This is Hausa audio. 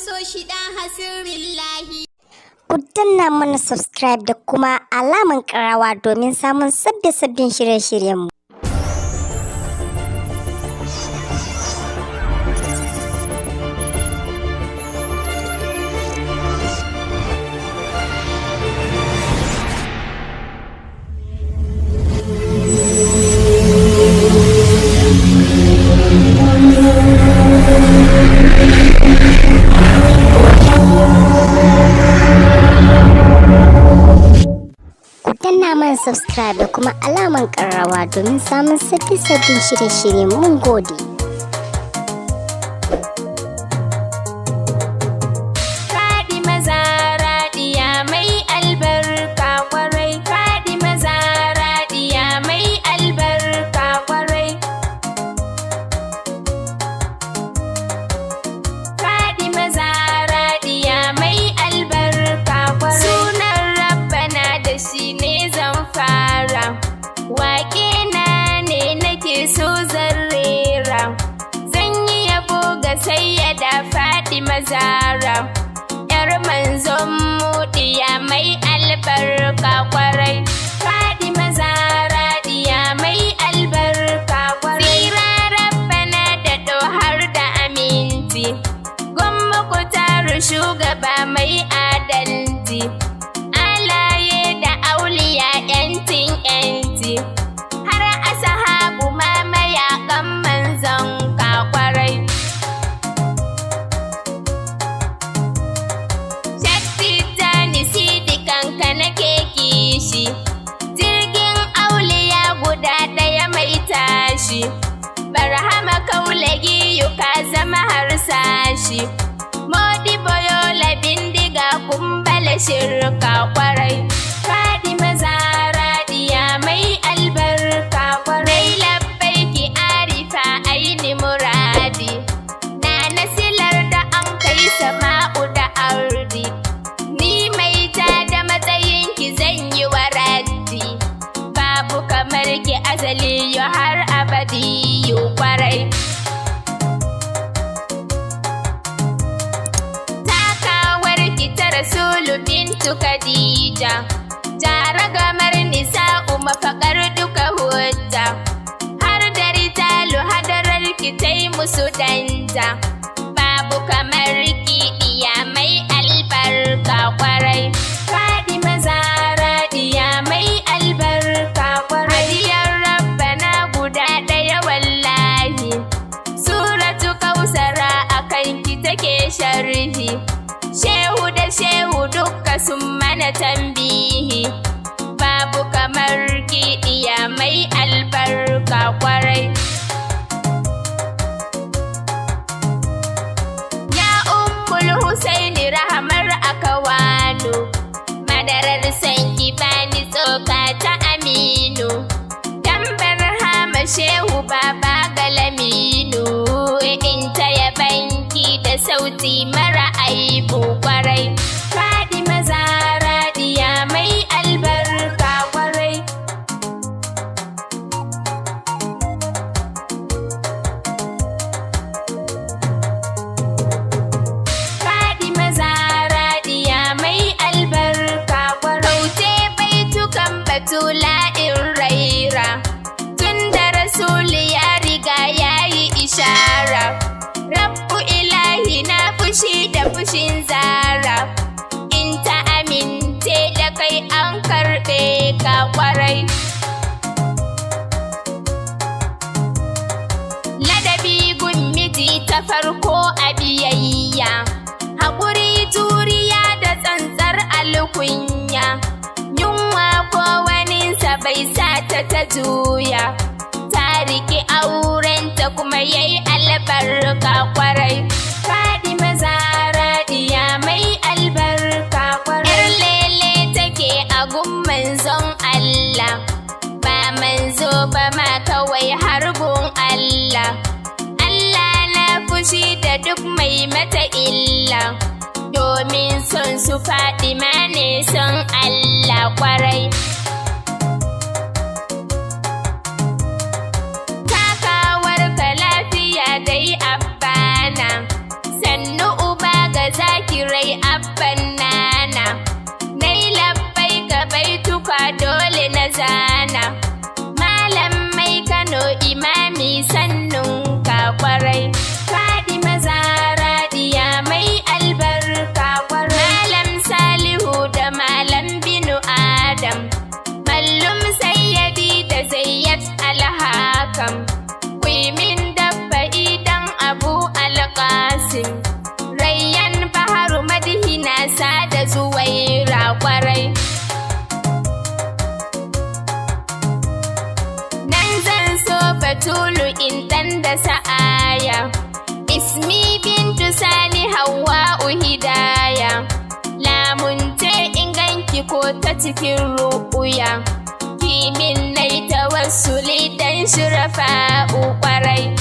so shi ɗan hasirillahi. Ku danna mana subscribe da kuma alaman ƙarawa domin samun sabbin shirye-shiryenmu. Danna mana subscribe da kuma alaman ƙararrawa domin samun sabbin shirye-shirye. Mun gode. Fadima Zahra diya mai albarka kwarai. Fadima Zahra diya mai albarka kwarai. Fadima Zahra diya mai albarka kwarai. Sunan Rabbana da shi ne zan fara, waƙe na ne nake so zan rera. Zan yi yabo ga Sayyada Fadima Zahra, ‘yar manzon mu diya mai albarka kwarai. Fadima Zahra diya mai albarka kwarai. Tsira Rabbana da har da aminci, gwamma ku taru shugaba mai adalci. Alaye da auliya ‘yanci, har asahabu ma mayaƙan manzon ka kwarai. Shakti Tani Sidi kanka nake kishi, jirgin auliya guda ɗaya mai tashi. Barhama Kaulagi ka zama harsashi, Modibo Yola bindiga kumbala shirka kwarai. Fadima Zahra diya mai albarka kwarai. Labbaiki Arifa aini muradi, na nasilar da an kai sama'u da ardi. Ni mai ta da matsayinki zan yi wa raddi, babu kamar ki azali har abadi kwarai. Rasulu bintu Khadija, jaragamar nisa'u mafakar duka hujja. Har da ritalu hadarar ki tai musu danja, babu kamar ki diya mai albarka kwarai. Fadima Zahra diya mai albarka kwarai. Hadiyar Rabbana guda ɗaya wallahi, suratu Kausara akan ki take sharhi. Shehu da shehu dukka sun mana tambihi, babu kamar kiɗiya mai albarka kwarai. Ya Ummul Husaini rahamar akawano, madarar sanki bani tsoka ta Aminu. Tambar hama shehu baba galaminu, in ta yabanki da sauti mara aibu kwarai. Fadima Zahra diya mai albarka kwarai. Fadima Zahra diya mai albarka kwarai. Kaute baitukan batula in raira, tunda Rasulu ya riga yayi ishara. Rabbu ilahi na fushi da fushin Zahra, in ta amince da kai an karɓe ka kwarai. Ladabi gun miji ta farko a biyayya, haƙuri juriya da tsantsar alkunya. Yunwa ko waninsa bai sa ta juya, ta riƙe aurenta kuma yayi albarka kwarai. Fadima Zahra diya mai albarka kwarai. Yar lele take a gun manzon Allah, ba manzo ba ma kawai harbin Allah. Allah na fushi da duk mai mata illa, domin son su Fadima ne son Allah kwarai. Takawar ka lafiya dai abbana, sannu uba ga cikin ruƙuya. Kimin nai tawassuli dan shirafa'u ƙwarai.